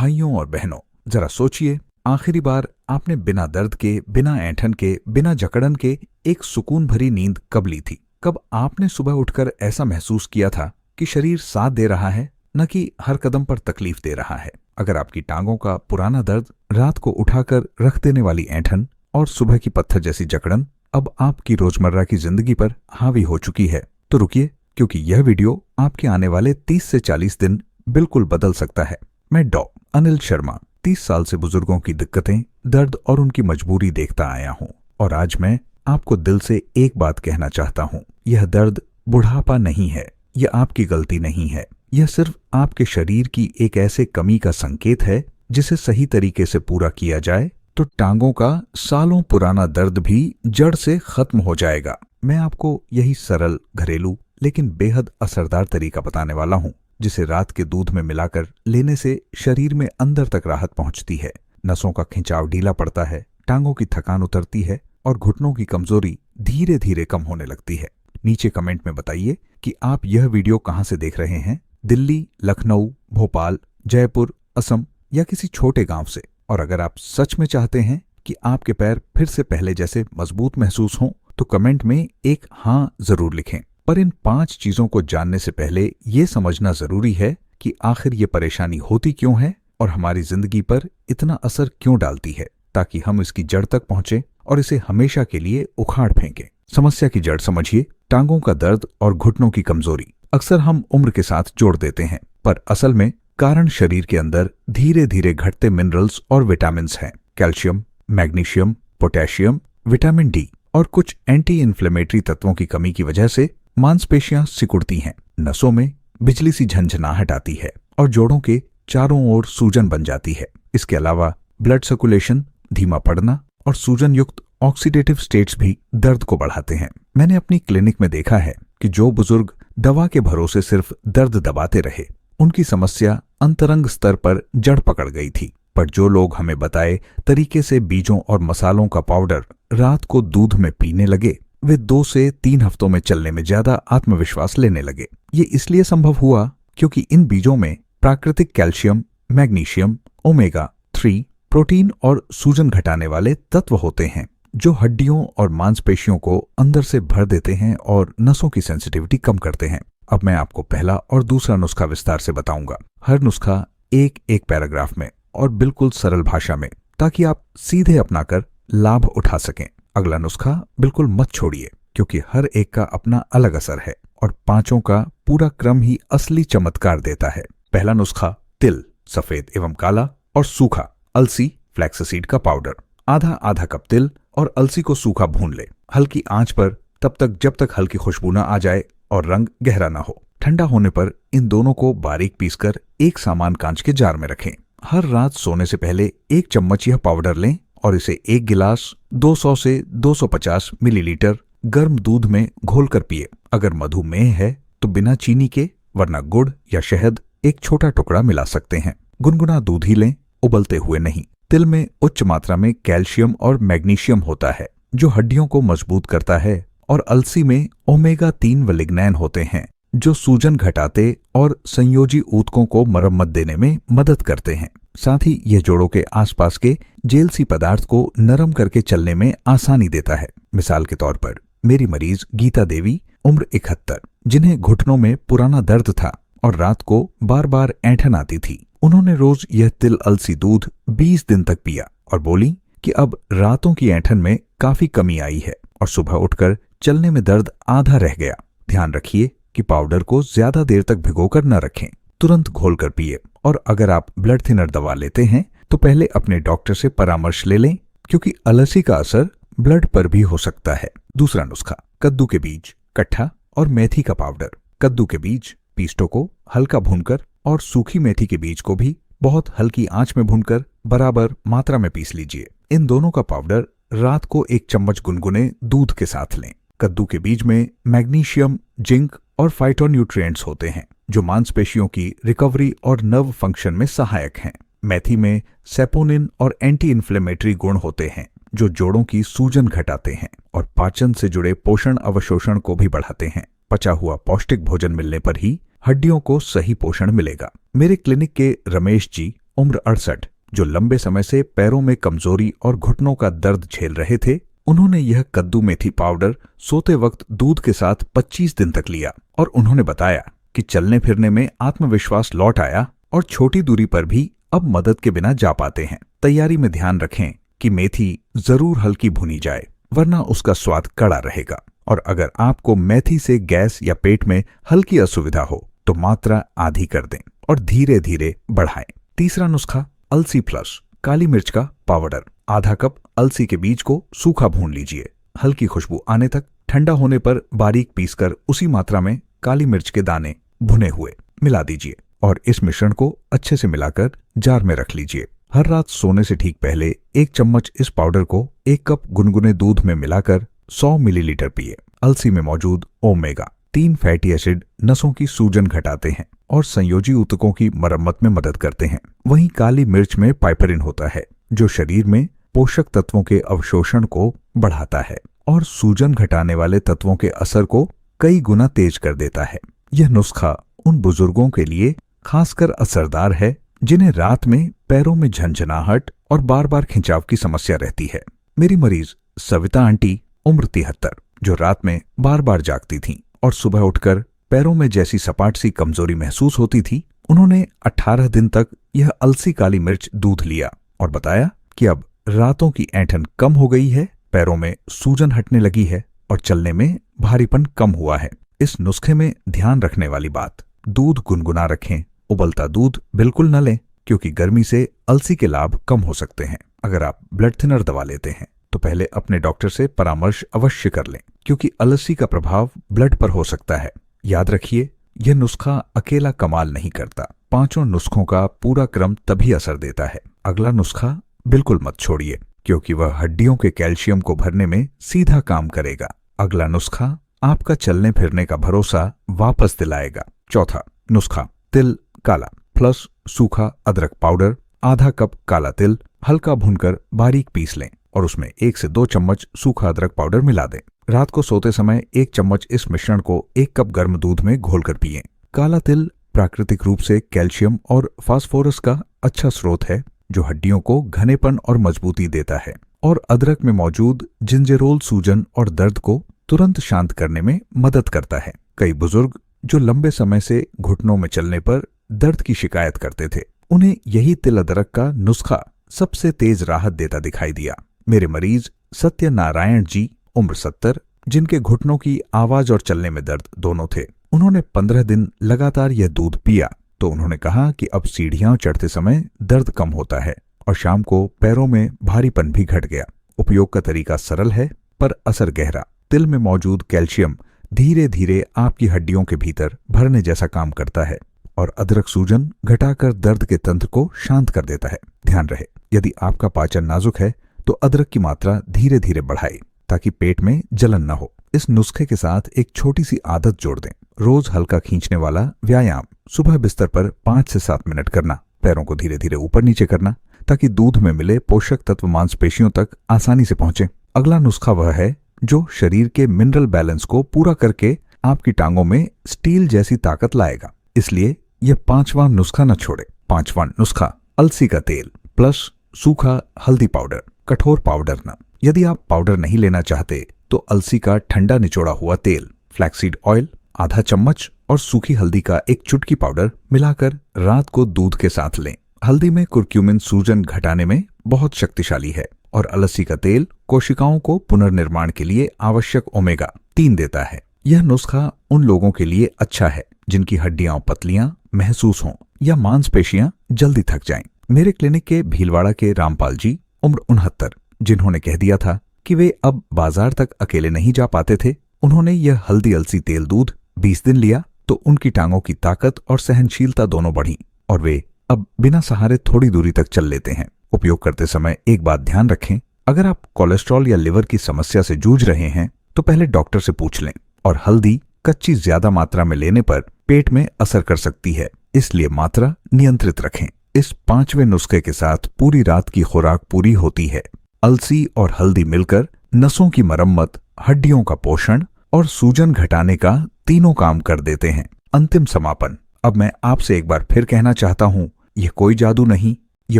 भाइयों और बहनों, जरा सोचिए, आखिरी बार आपने बिना दर्द के, बिना ऐंठन के, बिना जकड़न के एक सुकून भरी नींद कब ली थी? कब आपने सुबह उठकर ऐसा महसूस किया था कि शरीर साथ दे रहा है, न कि हर कदम पर तकलीफ दे रहा है? अगर आपकी टांगों का पुराना दर्द, रात को उठाकर रख देने वाली ऐंठन और सुबह की पत्थर जैसी जकड़न अब आपकी रोजमर्रा की जिंदगी पर हावी हो चुकी है, तो रुकिए, क्योंकि यह वीडियो आपके आने वाले 30 से 40 दिन बिल्कुल बदल सकता है। मैं डॉक्टर अनिल शर्मा 30 साल से बुजुर्गों की दिक्कतें, दर्द और उनकी मजबूरी देखता आया हूँ, और आज मैं आपको दिल से एक बात कहना चाहता हूँ। यह दर्द बुढ़ापा नहीं है, यह आपकी गलती नहीं है, यह सिर्फ आपके शरीर की एक ऐसे कमी का संकेत है जिसे सही तरीके से पूरा किया जाए तो टांगों का सालों पुराना दर्द भी जड़ से खत्म हो जाएगा। मैं आपको यही सरल, घरेलू लेकिन बेहद असरदार तरीका बताने वाला हूँ, जिसे रात के दूध में मिलाकर लेने से शरीर में अंदर तक राहत पहुंचती है, नसों का खिंचाव ढीला पड़ता है, टांगों की थकान उतरती है और घुटनों की कमजोरी धीरे धीरे कम होने लगती है। नीचे कमेंट में बताइए कि आप यह वीडियो कहां से देख रहे हैं, दिल्ली, लखनऊ, भोपाल, जयपुर, असम या किसी छोटे गांव से। और अगर आप सच में चाहते हैं कि आपके पैर फिर से पहले जैसे मजबूत महसूस हों, तो कमेंट में एक हाँ जरूर लिखें। पर इन 5 चीजों को जानने से पहले ये समझना जरूरी है कि आखिर ये परेशानी होती क्यों है और हमारी जिंदगी पर इतना असर क्यों डालती है, ताकि हम इसकी जड़ तक पहुंचे और इसे हमेशा के लिए उखाड़ फेंकें। समस्या की जड़ समझिए। टांगों का दर्द और घुटनों की कमजोरी अक्सर हम उम्र के साथ जोड़ देते हैं, पर असल में कारण शरीर के अंदर धीरे धीरे घटते मिनरल्स और विटामिन्स हैं। Calcium, magnesium, potassium, vitamin D और कुछ एंटी इन्फ्लेमेटरी तत्वों की कमी की वजह से मांसपेशियां सिकुड़ती हैं, नसों में बिजली सी झंझनाहट आती है और जोड़ों के चारों ओर सूजन बन जाती है। इसके अलावा ब्लड सर्कुलेशन धीमा पड़ना और सूजन युक्त ऑक्सीडेटिव स्टेट्स भी दर्द को बढ़ाते हैं। मैंने अपनी क्लिनिक में देखा है कि जो बुजुर्ग दवा के भरोसे सिर्फ दर्द दबाते रहे, उनकी समस्या अंतरंग स्तर पर जड़ पकड़ गई थी। पर जो लोग हमें बताए तरीके से बीजों और मसालों का पाउडर रात को दूध में पीने लगे, वे 2 से 3 हफ्तों में चलने में ज्यादा आत्मविश्वास लेने लगे। ये इसलिए संभव हुआ क्योंकि इन बीजों में प्राकृतिक कैल्शियम, मैग्नीशियम, ओमेगा 3, प्रोटीन और सूजन घटाने वाले तत्व होते हैं, जो हड्डियों और मांसपेशियों को अंदर से भर देते हैं और नसों की सेंसिटिविटी कम करते हैं। अब मैं आपको पहला और दूसरा नुस्खा विस्तार से बताऊंगा, हर नुस्खा एक एक पैराग्राफ में और बिल्कुल सरल भाषा में, ताकि आप सीधे अपनाकर लाभ उठा सकें। अगला नुस्खा बिल्कुल मत छोड़िए, क्योंकि हर एक का अपना अलग असर है और 5 का पूरा क्रम ही असली चमत्कार देता है। पहला नुस्खा, तिल, सफेद एवं काला और सूखा अलसी फ्लैक्ससीड का पाउडर। आधा कप तिल और अलसी को सूखा भून ले, हल्की आंच पर, तब तक जब तक हल्की खुशबू न आ जाए और रंग गहरा न हो। ठंडा होने पर इन दोनों को बारीक पीसकर एक सामान कांच के जार में रखें। हर रात सोने से पहले 1 चम्मच यह पाउडर लें और इसे 1 गिलास 200 से 250 मिलीलीटर गर्म दूध में घोलकर पिए। अगर मधुमेह है तो बिना चीनी के, वरना गुड़ या शहद एक छोटा टुकड़ा मिला सकते हैं। गुनगुना दूध ही लें, उबलते हुए नहीं। तिल में उच्च मात्रा में कैल्शियम और मैग्नीशियम होता है, जो हड्डियों को मजबूत करता है, और अलसी में ओमेगा 3 व लिग्नैन होते हैं, जो सूजन घटाते और संयोजी ऊतकों को मरम्मत देने में मदद करते हैं। साथ ही यह जोड़ों के आसपास के जेलसी पदार्थ को नरम करके चलने में आसानी देता है। मिसाल के तौर पर मेरी मरीज गीता देवी, उम्र 71, जिन्हें घुटनों में पुराना दर्द था और रात को बार बार ऐंठन आती थी, उन्होंने रोज यह तिल अलसी दूध 20 दिन तक पिया और बोली कि अब रातों की ऐंठन में काफी कमी आई है और सुबह उठकर चलने में दर्द आधा रह गया। ध्यान रखिए कि पाउडर को ज्यादा देर तक भिगोकर न रखें, तुरंत घोलकर पिए। और अगर आप ब्लड थिनर दवा लेते हैं तो पहले अपने डॉक्टर से परामर्श ले लें, क्योंकि अलसी का असर ब्लड पर भी हो सकता है। दूसरा नुस्खा, कद्दू के बीज, कट्ठा और मेथी का पाउडर। कद्दू के बीज पीस्टों को हल्का भूनकर और सूखी मेथी के बीज को भी बहुत हल्की आंच में भूनकर बराबर मात्रा में पीस लीजिए। इन दोनों का पाउडर रात को 1 चम्मच गुनगुने दूध के साथ लें। कद्दू के बीज में मैग्नीशियम, जिंक और फाइटोन्यूट्रिएंट्स होते हैं, जो मांसपेशियों की रिकवरी और नर्व फंक्शन में सहायक हैं। मेथी में सेपोनिन और एंटी इन्फ्लेमेटरी गुण होते हैं, जो जोड़ों की सूजन घटाते हैं और पाचन से जुड़े पोषण अवशोषण को भी बढ़ाते हैं। पचा हुआ पौष्टिक भोजन मिलने पर ही हड्डियों को सही पोषण मिलेगा। मेरे क्लिनिक के रमेश जी उम्र 68, जो लंबे समय से पैरों में कमजोरी और घुटनों का दर्द झेल रहे थे। उन्होंने यह कद्दू मेथी पाउडर सोते वक्त दूध के साथ 25 दिन तक लिया और उन्होंने बताया कि चलने फिरने में आत्मविश्वास लौट आया और छोटी दूरी पर भी अब मदद के बिना जा पाते हैं। तैयारी में ध्यान रखें कि मेथी जरूर हल्की भुनी जाए, वरना उसका स्वाद कड़ा रहेगा। और अगर आपको मेथी से गैस या पेट में हल्की असुविधा हो तो मात्रा आधी कर दें और धीरे धीरे बढ़ाएं। तीसरा नुस्खा, अलसी प्लस काली मिर्च का पाउडर। आधा कप अलसी के बीज को सूखा भून लीजिए, हल्की खुशबू आने तक। ठंडा होने पर बारीक पीसकर उसी मात्रा में काली मिर्च के दाने भुने हुए मिला दीजिए और इस मिश्रण को अच्छे से मिलाकर जार में रख लीजिए। हर रात सोने से ठीक पहले 1 चम्मच इस पाउडर को 1 कप गुनगुने दूध में मिलाकर 100 मिलीलीटर पिए। अलसी में मौजूद ओमेगा 3 फैटी एसिड नसों की सूजन घटाते हैं और संयोजी ऊतकों की मरम्मत में मदद करते हैं। वहीं काली मिर्च में पाइपरिन होता है, जो शरीर में पोषक तत्वों के अवशोषण को बढ़ाता है और सूजन घटाने वाले तत्वों के असर को कई गुना तेज कर देता है। यह नुस्खा उन बुजुर्गों के लिए खासकर असरदार है जिन्हें रात में पैरों में झंझनाहट और बार बार खिंचाव की समस्या रहती है। मेरी मरीज सविता आंटी, उम्र 73, जो रात में बार बार जागती थीं और सुबह उठकर पैरों में जैसी सपाट सी कमजोरी महसूस होती थी, उन्होंने 18 दिन तक यह अलसी काली मिर्च दूध लिया और बताया कि अब रातों की ऐंठन कम हो गई है, पैरों में सूजन हटने लगी है और चलने में भारीपन कम हुआ है। इस नुस्खे में ध्यान रखने वाली बात, दूध गुनगुना रखें, उबलता दूध बिल्कुल न लें क्योंकि गर्मी से अलसी के लाभ कम हो सकते हैं। अगर आप ब्लड थिनर दवा लेते हैं तो पहले अपने डॉक्टर से परामर्श अवश्य कर लें क्योंकि अलसी का प्रभाव ब्लड पर हो सकता है। याद रखिए, यह नुस्खा अकेला कमाल नहीं करता, 5 नुस्खों का पूरा क्रम तभी असर देता है। अगला नुस्खा बिल्कुल मत छोड़िए क्योंकि वह हड्डियों के कैल्शियम को भरने में सीधा काम करेगा। अगला नुस्खा आपका चलने फिरने का भरोसा वापस दिलाएगा। चौथा नुस्खा, तिल काला प्लस सूखा अदरक पाउडर। आधा कप काला तिल हल्का भूनकर बारीक पीस लें और उसमें 1 से 2 चम्मच सूखा अदरक पाउडर मिला दें। रात को सोते समय 1 चम्मच इस मिश्रण को 1 कप गर्म दूध में घोलकर पिएं। काला तिल प्राकृतिक रूप से कैल्शियम और फास्फोरस का अच्छा स्रोत है जो हड्डियों को घनेपन और मजबूती देता है और अदरक में मौजूद जिंजेरोल सूजन और दर्द को तुरंत शांत करने में मदद करता है। कई बुजुर्ग जो लंबे समय से घुटनों में चलने पर दर्द की शिकायत करते थे, उन्हें यही तिल अदरक का नुस्खा सबसे तेज राहत देता दिखाई दिया। मेरे मरीज सत्यनारायण जी, उम्र 70, जिनके घुटनों की आवाज और चलने में दर्द दोनों थे, उन्होंने 15 दिन लगातार यह दूध पिया तो उन्होंने कहा कि अब सीढ़ियां चढ़ते समय दर्द कम होता है और शाम को पैरों में भारीपन भी घट गया। उपयोग का तरीका सरल है पर असर गहरा। तिल में मौजूद कैल्शियम धीरे धीरे आपकी हड्डियों के भीतर भरने जैसा काम करता है और अदरक सूजन घटाकर दर्द के तंत्र को शांत कर देता है। ध्यान रहे, यदि आपका पाचन नाजुक है तो अदरक की मात्रा धीरे धीरे बढ़ाएं ताकि पेट में जलन न हो। इस नुस्खे के साथ एक छोटी सी आदत जोड़ दें, रोज हल्का खींचने वाला व्यायाम। सुबह बिस्तर पर 5 से 7 मिनट करना, पैरों को धीरे धीरे ऊपर नीचे करना ताकि दूध में मिले पोषक तत्व मांसपेशियों तक आसानी से पहुंचे। अगला नुस्खा वह है जो शरीर के मिनरल बैलेंस को पूरा करके आपकी टांगों में स्टील जैसी ताकत लाएगा। इसलिए यह 5वां नुस्खा न छोड़े। 5वां नुस्खा, अलसी का तेल प्लस सूखा हल्दी पाउडर, कठोर पाउडर न। यदि आप पाउडर नहीं लेना चाहते तो अलसी का ठंडा निचोड़ा हुआ तेल, फ्लैक्सीड ऑयल आधा चम्मच और सूखी हल्दी का 1 चुटकी पाउडर मिलाकर रात को दूध के साथ लें। हल्दी में कुर्क्यूमिन सूजन घटाने में बहुत शक्तिशाली है और अलसी का तेल कोशिकाओं को पुनर्निर्माण के लिए आवश्यक ओमेगा 3 देता है। यह नुस्खा उन लोगों के लिए अच्छा है जिनकी हड्डियां पतलियां महसूस हों या मांसपेशियां जल्दी थक जाएं। मेरे क्लिनिक के भीलवाड़ा के रामपाल जी, उम्र 69, जिन्होंने कह दिया था कि वे अब बाजार तक अकेले नहीं जा पाते थे, उन्होंने यह हल्दी अलसी तेल दूध 20 दिन लिया तो उनकी टांगों की ताकत और सहनशीलता दोनों बढ़ी और वे अब बिना सहारे थोड़ी दूरी तक चल लेते हैं। उपयोग करते समय एक बात ध्यान रखें, अगर आप कोलेस्ट्रॉल या लिवर की समस्या से जूझ रहे हैं तो पहले डॉक्टर से पूछ लें। और हल्दी कच्ची ज्यादा मात्रा में लेने पर पेट में असर कर सकती है, इसलिए मात्रा नियंत्रित रखें। इस 5वें नुस्खे के साथ पूरी रात की खुराक पूरी होती है। अलसी और हल्दी मिलकर नसों की मरम्मत, हड्डियों का पोषण और सूजन घटाने का तीनों काम कर देते हैं। अंतिम समापन, अब मैं आपसे एक बार फिर कहना चाहता हूँ, यह कोई जादू नहीं, ये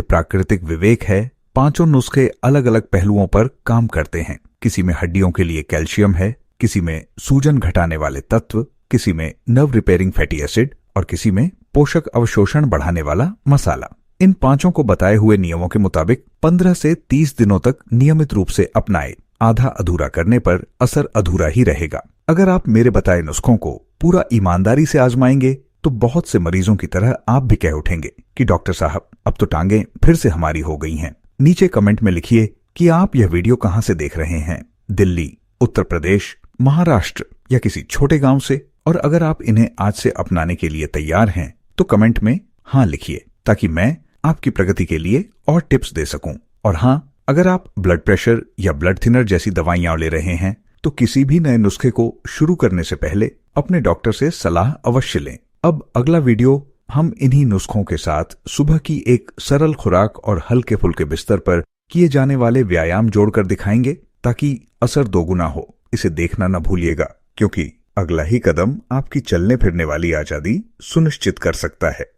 प्राकृतिक विवेक है। पांचों नुस्खे अलग अलग पहलुओं पर काम करते हैं। किसी में हड्डियों के लिए कैल्शियम है, किसी में सूजन घटाने वाले तत्व, किसी में नर्व रिपेयरिंग फैटी एसिड और किसी में पोषक अवशोषण बढ़ाने वाला मसाला। इन पांचों को बताए हुए नियमों के मुताबिक 15 से 30 दिनों तक नियमित रूप से अपनाएं। आधा अधूरा करने पर असर अधूरा ही रहेगा। अगर आप मेरे बताए नुस्खों को पूरा ईमानदारी से आजमाएंगे तो बहुत से मरीजों की तरह आप भी कह उठेंगे कि डॉक्टर साहब, अब तो टांगें फिर से हमारी हो गई हैं। नीचे कमेंट में लिखिए कि आप यह वीडियो कहां से देख रहे हैं, दिल्ली, उत्तर प्रदेश, महाराष्ट्र या किसी छोटे गांव से। और अगर आप इन्हें आज से अपनाने के लिए तैयार हैं तो कमेंट में हाँ लिखिए, ताकि मैं आपकी प्रगति के लिए और टिप्स दे सकूं। और हाँ, अगर आप ब्लड प्रेशर या ब्लड थिनर जैसी दवाइयां ले रहे हैं तो किसी भी नए नुस्खे को शुरू करने से पहले अपने डॉक्टर से सलाह अवश्य लें। अब अगला वीडियो हम इन्हीं नुस्खों के साथ सुबह की एक सरल खुराक और हल्के फुल्के बिस्तर पर किए जाने वाले व्यायाम जोड़कर दिखाएंगे, ताकि असर दोगुना हो। इसे देखना न भूलिएगा, क्योंकि अगला ही कदम आपकी चलने फिरने वाली आजादी सुनिश्चित कर सकता है।